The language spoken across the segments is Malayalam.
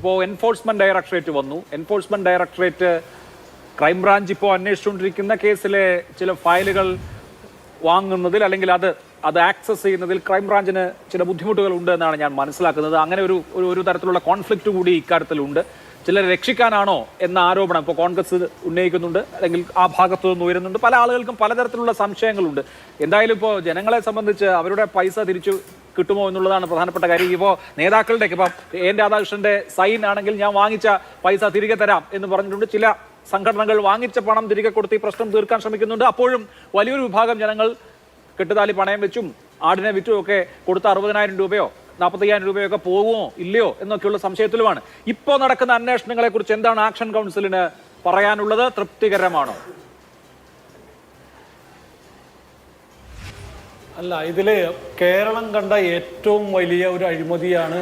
ഇപ്പോൾ എൻഫോഴ്സ്മെന്റ് ഡയറക്ടറേറ്റ് വന്നു. എൻഫോഴ്സ്മെന്റ് ഡയറക്ടറേറ്റ് ക്രൈംബ്രാഞ്ച് ഇപ്പോൾ അന്വേഷിച്ചുകൊണ്ടിരിക്കുന്ന കേസിലെ ചില ഫയലുകൾ വാങ്ങുന്നതിൽ അല്ലെങ്കിൽ അത് ആക്സസ് ചെയ്യുന്നതിൽ ക്രൈംബ്രാഞ്ചിന് ചില ബുദ്ധിമുട്ടുകൾ ഉണ്ട് എന്നാണ് ഞാൻ മനസ്സിലാക്കുന്നത്. അങ്ങനെ ഒരു തരത്തിലുള്ള കോൺഫ്ലിക്റ്റ് കൂടി ഇക്കാര്യത്തിലുണ്ട്. ചിലരെ രക്ഷിക്കാനാണോ എന്ന ആരോപണം ഇപ്പോൾ കോൺഗ്രസ് ഉന്നയിക്കുന്നുണ്ട്, അല്ലെങ്കിൽ ആ ഭാഗത്തു നിന്ന് ഉയരുന്നുണ്ട്. പല ആളുകൾക്കും പലതരത്തിലുള്ള സംശയങ്ങളുണ്ട്. എന്തായാലും ഇപ്പോൾ ജനങ്ങളെ സംബന്ധിച്ച് അവരുടെ പൈസ തിരിച്ചു കിട്ടുമോ എന്നുള്ളതാണ് പ്രധാനപ്പെട്ട കാര്യം. ഇപ്പോൾ നേതാക്കളുടെ ഇപ്പം എൻ രാധാകൃഷ്ണന്റെ സൈൻ ആണെങ്കിൽ ഞാൻ വാങ്ങിച്ച പൈസ തിരികെ തരാം എന്ന് പറഞ്ഞിട്ടുണ്ട്. ചില സംഘടനകൾ വാങ്ങിച്ച പണം തിരികെ കൊടുത്ത് ഈ പ്രശ്നം തീർക്കാൻ ശ്രമിക്കുന്നുണ്ട്. അപ്പോഴും വലിയൊരു വിഭാഗം ജനങ്ങൾ കെട്ടുതാലി പണയം വെച്ചും ആടിനെ വിറ്റും ഒക്കെ കൊടുത്ത 60,000 രൂപയോ 40,000 രൂപയോ ഒക്കെ പോകുമോ ഇല്ലയോ എന്നൊക്കെയുള്ള സംശയത്തിലുമാണ്. ഇപ്പോൾ നടക്കുന്ന അന്വേഷണങ്ങളെ കുറിച്ച് എന്താണ് ആക്ഷൻ കൗൺസിലിന് പറയാനുള്ളത്? തൃപ്തികരമാണോ? അല്ല, ഇതില് കേരളം കണ്ട ഏറ്റവും വലിയ ഒരു അഴിമതിയാണ്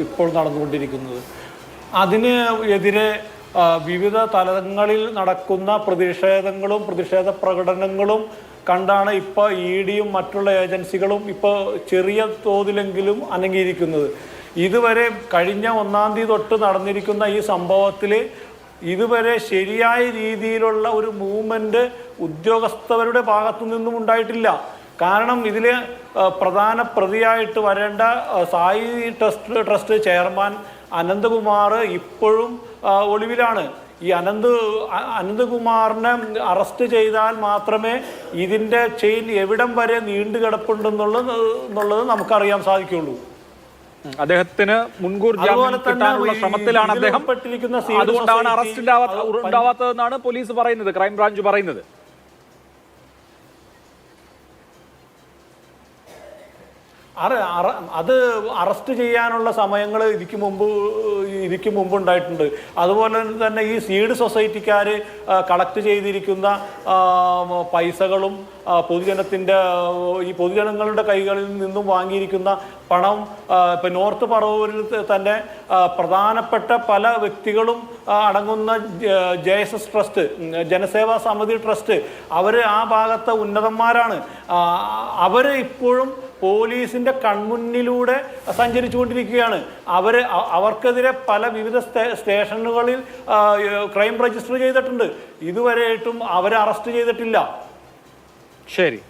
ഇപ്പോൾ നടന്നുകൊണ്ടിരിക്കുന്നത്. അതിന് എതിരെ വിവിധ തലങ്ങളിൽ നടക്കുന്ന പ്രതിഷേധങ്ങളും പ്രതിഷേധ പ്രകടനങ്ങളും കണ്ടാണ് ഇപ്പോൾ ഇഡിയും മറ്റുള്ള ഏജൻസികളും ഇപ്പോൾ ചെറിയ തോതിലെങ്കിലും അനങ്ങിയിരിക്കുന്നത്. ഇതുവരെ കഴിഞ്ഞ 1-ാം തീയതി തൊട്ട് നടന്നിരിക്കുന്ന ഈ സംഭവത്തിൽ ഇതുവരെ ശരിയായ രീതിയിലുള്ള ഒരു മൂവ്മെൻറ്റ് ഉദ്യോഗസ്ഥരുടെ ഭാഗത്തു നിന്നും ഉണ്ടായിട്ടില്ല. കാരണം ഇതിൽ പ്രധാന പ്രതിയായിട്ട് വരേണ്ട സായി ട്രസ്റ്റ് ചെയർമാൻ അനന്തകുമാർ ഇപ്പോഴും ഒളിവിലാണ്. ഈ അനന്തകുമാറിനെ അറസ്റ്റ് ചെയ്താൽ മാത്രമേ ഇതിൻ്റെ ചെയിൻ എവിടം വരെ നീണ്ടു കിടപ്പുണ്ടെന്നുള്ളത് നമുക്കറിയാൻ സാധിക്കുള്ളൂ. അദ്ദേഹത്തിന് മുൻകൂർ ജാമ്യം കിട്ടാനുള്ള ശ്രമത്തിലാണ് അദ്ദേഹം. അതുകൊണ്ടാണ് അറസ്റ്റ് ഉണ്ടാവാത്തതെന്നാണ് പോലീസ് പറയുന്നത്, ക്രൈംബ്രാഞ്ച് പറയുന്നത്. അത് അറസ്റ്റ് ചെയ്യാനുള്ള സമയങ്ങൾ ഇതിക്ക് മുമ്പ് ഉണ്ടായിട്ടുണ്ട്. അതുപോലെ തന്നെ ഈ സീഡ് സൊസൈറ്റിക്കാർ കളക്ട് ചെയ്തിരിക്കുന്ന പൈസകളും പൊതുജനങ്ങളുടെ കൈകളിൽ നിന്നും വാങ്ങിയിരിക്കുന്ന പണം ഇപ്പം നോർത്ത് പറവൂരിൽ തന്നെ പ്രധാനപ്പെട്ട പല വ്യക്തികളും അടങ്ങുന്ന JSS ട്രസ്റ്റ്, ജനസേവാ സമിതി ട്രസ്റ്റ്, അവർ ആ ഭാഗത്തെ ഉന്നതന്മാരാണ്. അവർ ഇപ്പോഴും പോലീസിൻ്റെ കൺമുന്നിലൂടെ സഞ്ചരിച്ചുകൊണ്ടിരിക്കുകയാണ്. അവർക്കെതിരെ വിവിധ സ്റ്റേഷനുകളിൽ ക്രൈം രജിസ്റ്റർ ചെയ്തിട്ടുണ്ട്. ഇതുവരെയായിട്ടും അവരെ അറസ്റ്റ് ചെയ്തിട്ടില്ല. ശരി.